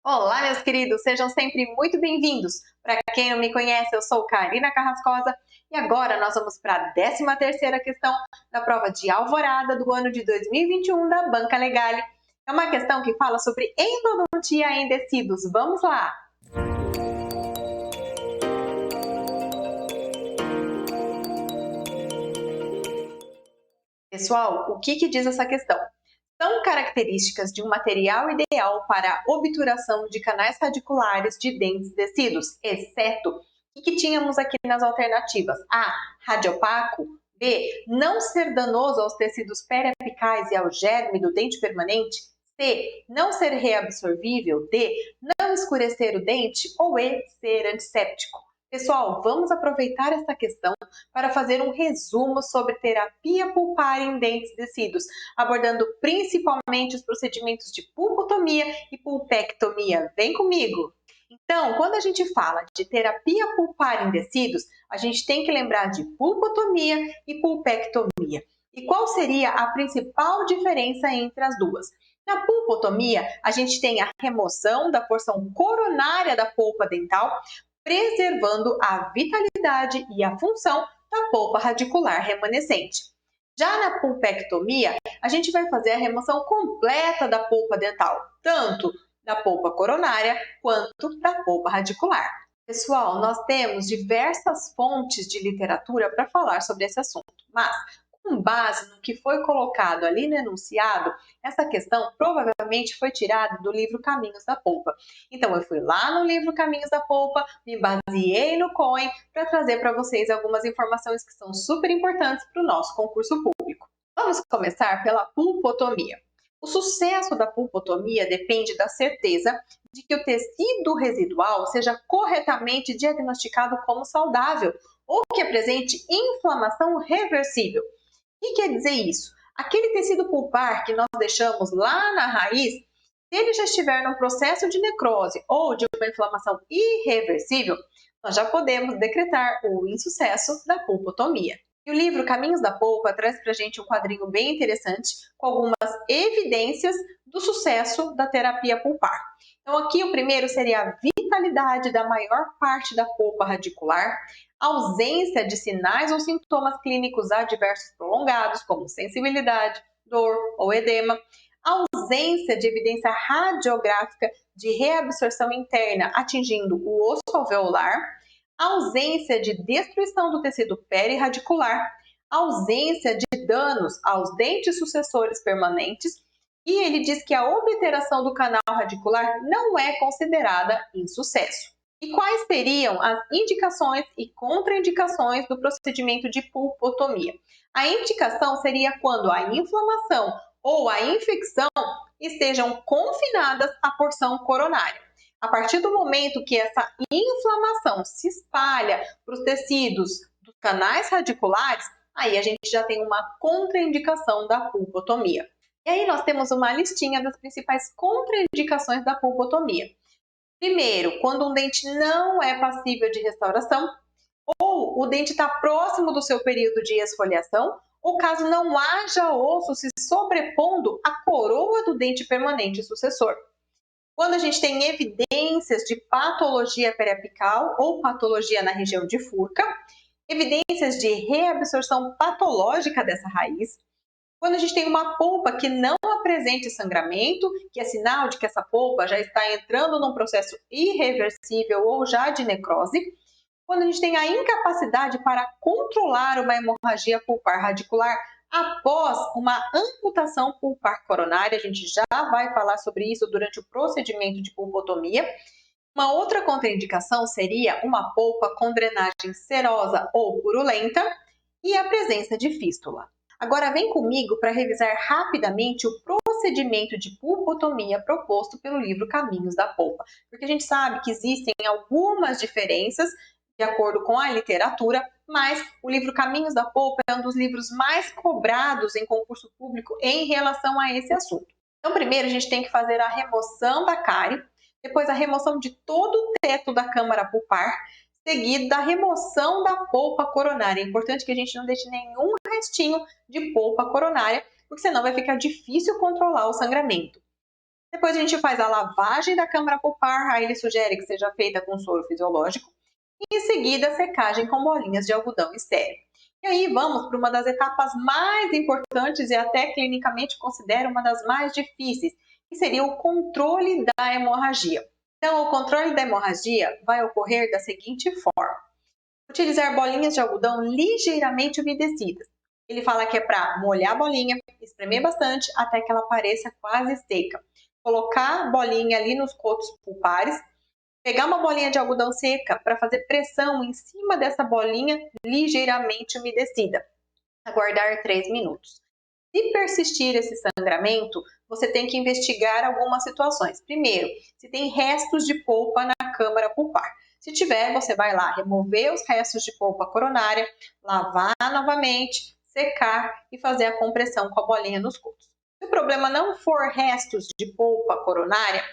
Olá, meus queridos, sejam sempre muito bem-vindos. Para quem não me conhece, eu sou Karina Carrascosa e agora nós vamos para a 13ª questão da prova de Alvorada do ano de 2021 da Banca Legale. É uma questão que fala sobre endodontia em tecidos. Vamos lá! Pessoal, o que diz essa questão? São características de um material ideal para a obturação de canais radiculares de dentes e tecidos, exceto o que tínhamos aqui nas alternativas: A, radiopaco; B, não ser danoso aos tecidos periapicais e ao germe do dente permanente; C, não ser reabsorvível; D, não escurecer o dente; ou E, ser antisséptico. Pessoal, vamos aproveitar esta questão para fazer um resumo sobre terapia pulpar em dentes e tecidos, abordando principalmente os procedimentos de pulpotomia e pulpectomia. Vem comigo! Então, quando a gente fala de terapia pulpar em tecidos, a gente tem que lembrar de pulpotomia e pulpectomia. E qual seria a principal diferença entre as duas? Na pulpotomia, a gente tem a remoção da porção coronária da polpa dental, preservando a vitalidade e a função da polpa radicular remanescente. Já na pulpectomia, a gente vai fazer a remoção completa da polpa dental, tanto da polpa coronária quanto da polpa radicular. Pessoal, nós temos diversas fontes de literatura para falar sobre esse assunto, mas com base no que foi colocado ali no enunciado, essa questão provavelmente foi tirada do livro Caminhos da Polpa. Então, eu fui lá no livro Caminhos da Polpa, me baseei no COEN para trazer para vocês algumas informações que são super importantes para o nosso concurso público. Vamos começar pela pulpotomia. O sucesso da pulpotomia depende da certeza de que o tecido residual seja corretamente diagnosticado como saudável ou que apresente inflamação reversível. O que quer dizer isso? Aquele tecido pulpar que nós deixamos lá na raiz, se ele já estiver num processo de necrose ou de uma inflamação irreversível, nós já podemos decretar o insucesso da pulpotomia. E o livro Caminhos da Polpa traz para a gente um quadrinho bem interessante com algumas evidências do sucesso da terapia pulpar. Então aqui o primeiro seria a vitalidade da maior parte da polpa radicular, ausência de sinais ou sintomas clínicos adversos prolongados, como sensibilidade, dor ou edema, ausência de evidência radiográfica de reabsorção interna atingindo o osso alveolar, ausência de destruição do tecido perirradicular, ausência de danos aos dentes sucessores permanentes, e ele diz que a obliteração do canal radicular não é considerada insucesso. E quais seriam as indicações e contraindicações do procedimento de pulpotomia? A indicação seria quando a inflamação ou a infecção estejam confinadas à porção coronária. A partir do momento que essa inflamação se espalha para os tecidos dos canais radiculares, aí a gente já tem uma contraindicação da pulpotomia. E aí nós temos uma listinha das principais contraindicações da pulpotomia. Primeiro, quando um dente não é passível de restauração, ou o dente está próximo do seu período de esfoliação, ou caso não haja osso se sobrepondo à coroa do dente permanente sucessor. Quando a gente tem evidências de patologia periapical ou patologia na região de furca, evidências de reabsorção patológica dessa raiz, quando a gente tem uma polpa que não apresente sangramento, que é sinal de que essa polpa já está entrando num processo irreversível ou já de necrose, quando a gente tem a incapacidade para controlar uma hemorragia pulpar radicular após uma amputação pulpar coronária, a gente já vai falar sobre isso durante o procedimento de pulpotomia. Uma outra contraindicação seria uma polpa com drenagem serosa ou purulenta e a presença de fístula. Agora vem comigo para revisar rapidamente o procedimento de pulpotomia proposto pelo livro Caminhos da Polpa, porque a gente sabe que existem algumas diferenças de acordo com a literatura, mas o livro Caminhos da Polpa é um dos livros mais cobrados em concurso público em relação a esse assunto. Então, primeiro a gente tem que fazer a remoção da cárie, depois a remoção de todo o teto da câmara pulpar, seguido da remoção da polpa coronária. É importante que a gente não deixe nenhum restinho de polpa coronária, porque senão vai ficar difícil controlar o sangramento. Depois a gente faz a lavagem da câmara pulpar, aí ele sugere que seja feita com soro fisiológico. E em seguida, a secagem com bolinhas de algodão estéril. E aí vamos para uma das etapas mais importantes e até clinicamente considero uma das mais difíceis, que seria o controle da hemorragia. Então, o controle da hemorragia vai ocorrer da seguinte forma: utilizar bolinhas de algodão ligeiramente umedecidas. Ele fala que é para molhar a bolinha, espremer bastante até que ela pareça quase seca. Colocar a bolinha ali nos cotos pulpares, pegar uma bolinha de algodão seca para fazer pressão em cima dessa bolinha ligeiramente umedecida. Aguardar 3 minutos. Se persistir esse sangramento, você tem que investigar algumas situações. Primeiro, se tem restos de polpa na câmara pulpar. Se tiver, você vai lá remover os restos de polpa coronária, lavar novamente, secar e fazer a compressão com a bolinha nos cotos. Se o problema não for restos de polpa coronária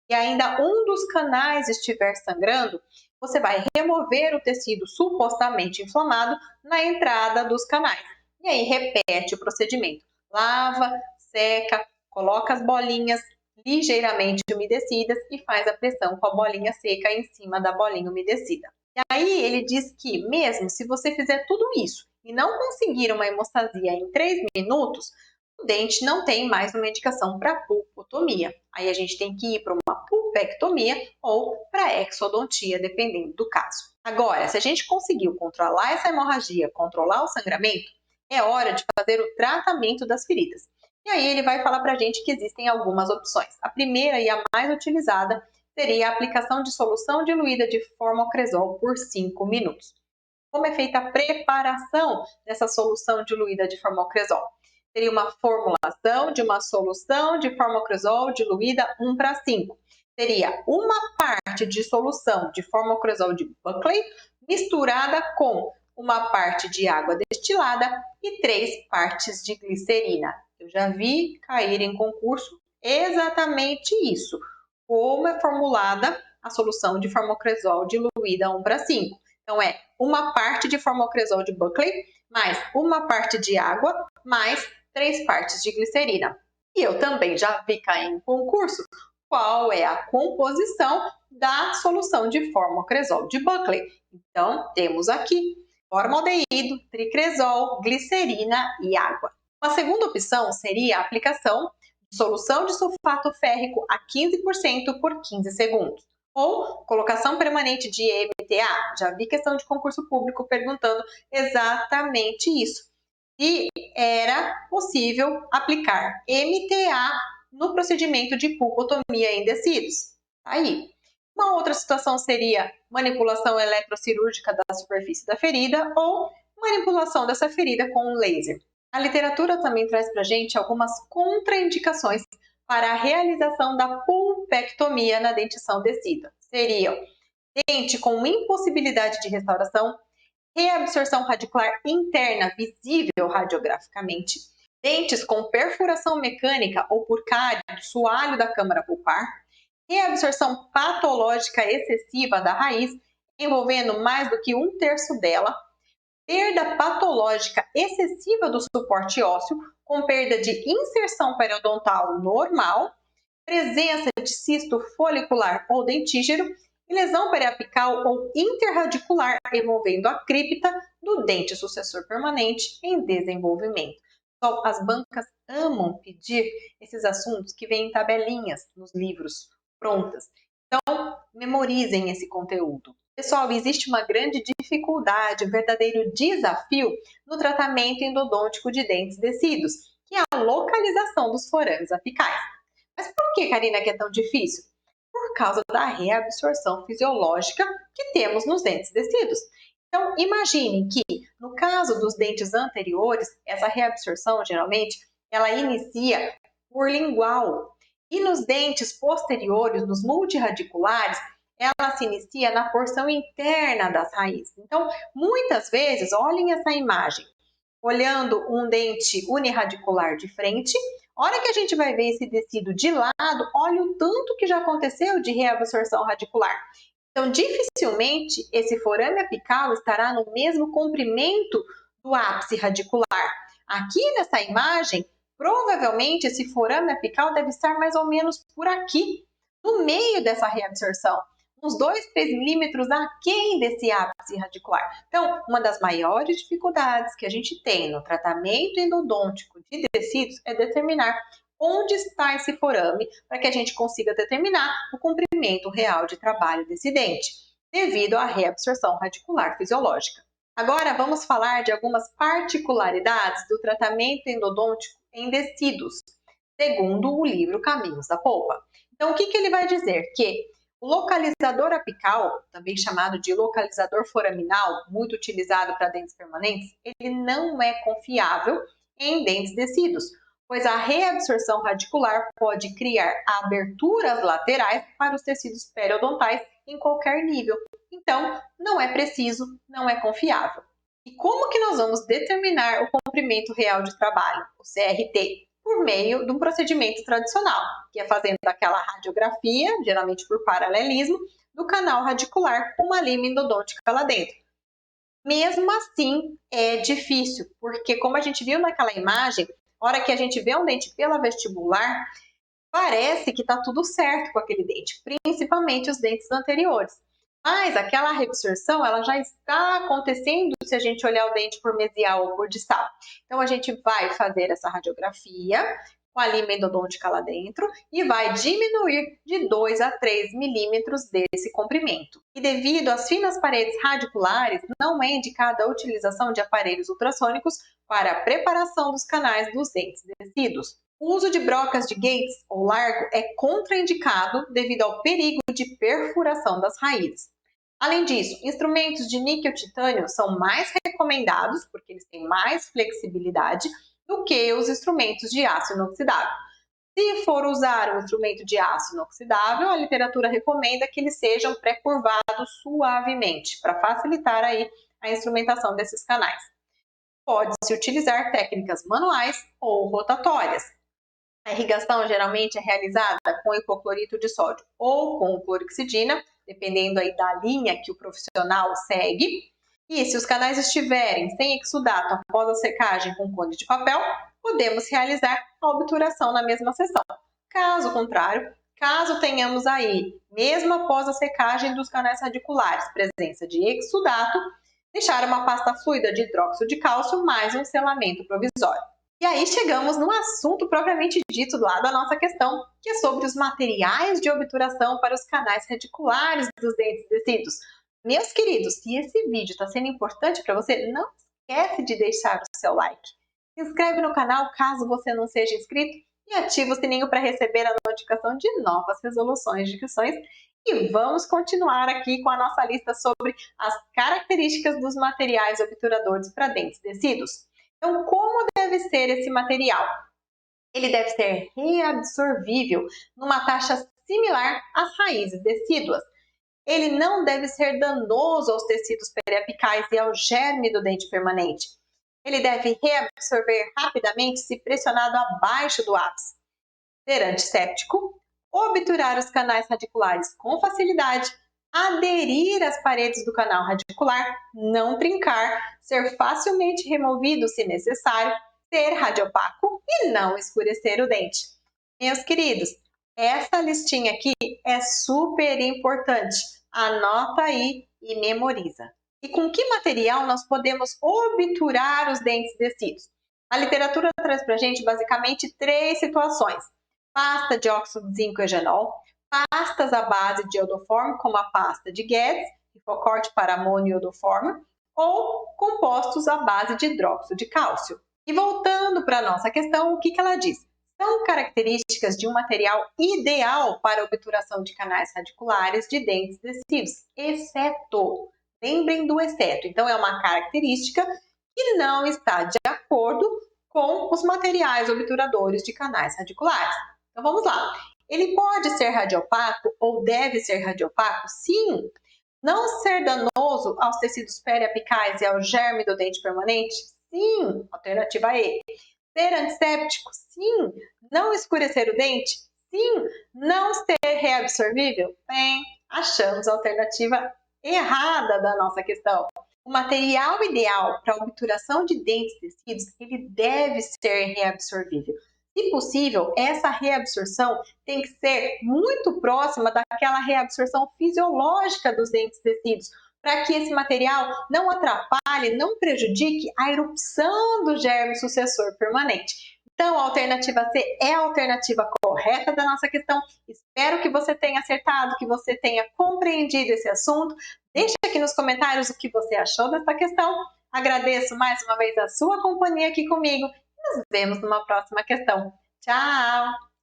e ainda um dos canais estiver sangrando, você vai remover o tecido supostamente inflamado na entrada dos canais. E aí repete o procedimento. Lava, seca, coloca as bolinhas ligeiramente umedecidas e faz a pressão com a bolinha seca em cima da bolinha umedecida. E aí ele diz que mesmo se você fizer tudo isso e não conseguir uma hemostasia em 3 minutos, o dente não tem mais uma indicação para pulpotomia. Aí a gente tem que ir para uma pulpectomia ou para exodontia, dependendo do caso. Agora, se a gente conseguiu controlar essa hemorragia, controlar o sangramento, é hora de fazer o tratamento das feridas. E aí ele vai falar para a gente que existem algumas opções. A primeira e a mais utilizada seria a aplicação de solução diluída de formocresol por 5 minutos. Como é feita a preparação dessa solução diluída de formocresol? Seria uma formulação de uma solução de formocresol diluída 1:5. Seria uma parte de solução de formocresol de Buckley misturada com uma parte de água destilada e 3 partes de glicerina. Eu já vi cair em concurso exatamente isso. Como é formulada a solução de formocresol diluída 1:5. Então, é uma parte de formocresol de Buckley, mais uma parte de água, mais 3 partes de glicerina. E eu também já vi cair em concurso qual é a composição da solução de formocresol de Buckley. Então, temos aqui formaldeído, tricresol, glicerina e água. Uma segunda opção seria a aplicação de solução de sulfato férrico a 15% por 15 segundos. Ou colocação permanente de MTA. Já vi questão de concurso público perguntando exatamente isso. E era possível aplicar MTA no procedimento de pulpotomia em tecidos. Aí. Uma outra situação seria manipulação eletrocirúrgica da superfície da ferida ou manipulação dessa ferida com um laser. A literatura também traz para a gente algumas contraindicações para a realização da pulpectomia na dentição descida. Seriam dente com impossibilidade de restauração, reabsorção radicular interna visível radiograficamente, dentes com perfuração mecânica ou por cárie do soalho da câmara pulpar, reabsorção patológica excessiva da raiz, envolvendo mais do que 1/3 dela, perda patológica excessiva do suporte ósseo, com perda de inserção periodontal normal, presença de cisto folicular ou dentígero e lesão periapical ou interradicular envolvendo a cripta do dente sucessor permanente em desenvolvimento. Só as bancas amam pedir esses assuntos que vêm em tabelinhas nos livros prontas. Então, memorizem esse conteúdo. Pessoal, existe uma grande dificuldade, um verdadeiro desafio no tratamento endodôntico de dentes descidos, que é a localização dos forames apicais. Mas por que, Karina, que é tão difícil? Por causa da reabsorção fisiológica que temos nos dentes descidos. Então, imaginem que, no caso dos dentes anteriores, essa reabsorção, geralmente, ela inicia por lingual. E nos dentes posteriores, nos multirradiculares, ela se inicia na porção interna das raízes. Então, muitas vezes, olhem essa imagem, olhando um dente unirradicular de frente, a hora que a gente vai ver esse tecido de lado, olha o tanto que já aconteceu de reabsorção radicular. Então, dificilmente esse forame apical estará no mesmo comprimento do ápice radicular. Aqui nessa imagem, Provavelmente esse forame apical deve estar mais ou menos por aqui, no meio dessa reabsorção, uns 2, 3 milímetros aquém desse ápice radicular. Então, uma das maiores dificuldades que a gente tem no tratamento endodôntico de tecidos é determinar onde está esse forame para que a gente consiga determinar o comprimento real de trabalho desse dente, devido à reabsorção radicular fisiológica. Agora vamos falar de algumas particularidades do tratamento endodôntico em tecidos, segundo o livro Caminhos da Polpa. Então, o que ele vai dizer? Que o localizador apical, também chamado de localizador foraminal, muito utilizado para dentes permanentes, ele não é confiável em dentes tecidos, pois a reabsorção radicular pode criar aberturas laterais para os tecidos periodontais em qualquer nível. Então, não é preciso, não é confiável. E como que nós vamos determinar o comprimento real de trabalho, o CRT? Por meio de um procedimento tradicional, que é fazendo aquela radiografia, geralmente por paralelismo, do canal radicular com uma lima endodôntica lá dentro. Mesmo assim, é difícil, porque como a gente viu naquela imagem, a hora que a gente vê um dente pela vestibular, parece que está tudo certo com aquele dente, principalmente os dentes anteriores. Mas aquela reabsorção, ela já está acontecendo se a gente olhar o dente por mesial ou por distal. Então, a gente vai fazer essa radiografia com a lima endodôntica lá dentro e vai diminuir de 2 a 3 milímetros desse comprimento. E devido às finas paredes radiculares, não é indicada a utilização de aparelhos ultrassônicos para a preparação dos canais dos dentes descidos. O uso de brocas de Gates ou largo é contraindicado devido ao perigo de perfuração das raízes. Além disso, instrumentos de níquel-titânio são mais recomendados, porque eles têm mais flexibilidade, do que os instrumentos de aço inoxidável. Se for usar um instrumento de aço inoxidável, a literatura recomenda que eles sejam pré-curvados suavemente, para facilitar aí a instrumentação desses canais. Pode-se utilizar técnicas manuais ou rotatórias. A irrigação geralmente é realizada com hipoclorito de sódio ou com clorexidina, dependendo aí da linha que o profissional segue. E se os canais estiverem sem exudato após a secagem com cone de papel, podemos realizar a obturação na mesma sessão. Caso contrário, caso tenhamos aí, mesmo após a secagem dos canais radiculares, presença de exudato, deixar uma pasta fluida de hidróxido de cálcio mais um selamento provisório. E aí chegamos no assunto propriamente dito lá da nossa questão, que é sobre os materiais de obturação para os canais radiculares dos dentes descidos. Meus queridos, se esse vídeo está sendo importante para você, não esquece de deixar o seu like. Se inscreve no canal caso você não seja inscrito e ativa o sininho para receber a notificação de novas resoluções de questões. E vamos continuar aqui com a nossa lista sobre as características dos materiais obturadores para dentes descidos. Então, como deve ser esse material? Ele deve ser reabsorvível numa taxa similar às raízes decíduas. Ele não deve ser danoso aos tecidos periapicais e ao germe do dente permanente. Ele deve reabsorver rapidamente se pressionado abaixo do ápice. Ser antisséptico, obturar os canais radiculares com facilidade, aderir às paredes do canal radicular, não trincar, ser facilmente removido se necessário, ser radiopaco e não escurecer o dente. Meus queridos, essa listinha aqui é super importante. Anota aí e memoriza. E com que material nós podemos obturar os dentes descidos? A literatura traz para a gente basicamente 3 situações. Pasta de óxido de zinco e genol, pastas à base de iodoforme, como a pasta de Guedes, hipocorte para amônio e iodoforme, ou compostos à base de hidróxido de cálcio. E voltando para a nossa questão, o que ela diz? São características de um material ideal para a obturação de canais radiculares de dentes descidos, exceto, lembrem do exceto, então é uma característica que não está de acordo com os materiais obturadores de canais radiculares. Então vamos lá. Ele pode ser radiopaco ou deve ser radiopaco? Sim. Não ser danoso aos tecidos periapicais e ao germe do dente permanente? Sim. Alternativa E. Ser antisséptico? Sim. Não escurecer o dente? Sim. Não ser reabsorvível? Bem, achamos a alternativa errada da nossa questão. O material ideal para obturação de dentes e tecidos, ele deve ser reabsorvível. Se possível, essa reabsorção tem que ser muito próxima daquela reabsorção fisiológica dos dentes e tecidos, para que esse material não atrapalhe, não prejudique a erupção do germe sucessor permanente. Então, a alternativa C é a alternativa correta da nossa questão. Espero que você tenha acertado, que você tenha compreendido esse assunto. Deixe aqui nos comentários o que você achou dessa questão. Agradeço mais uma vez a sua companhia aqui comigo. Nos vemos numa próxima questão. Tchau!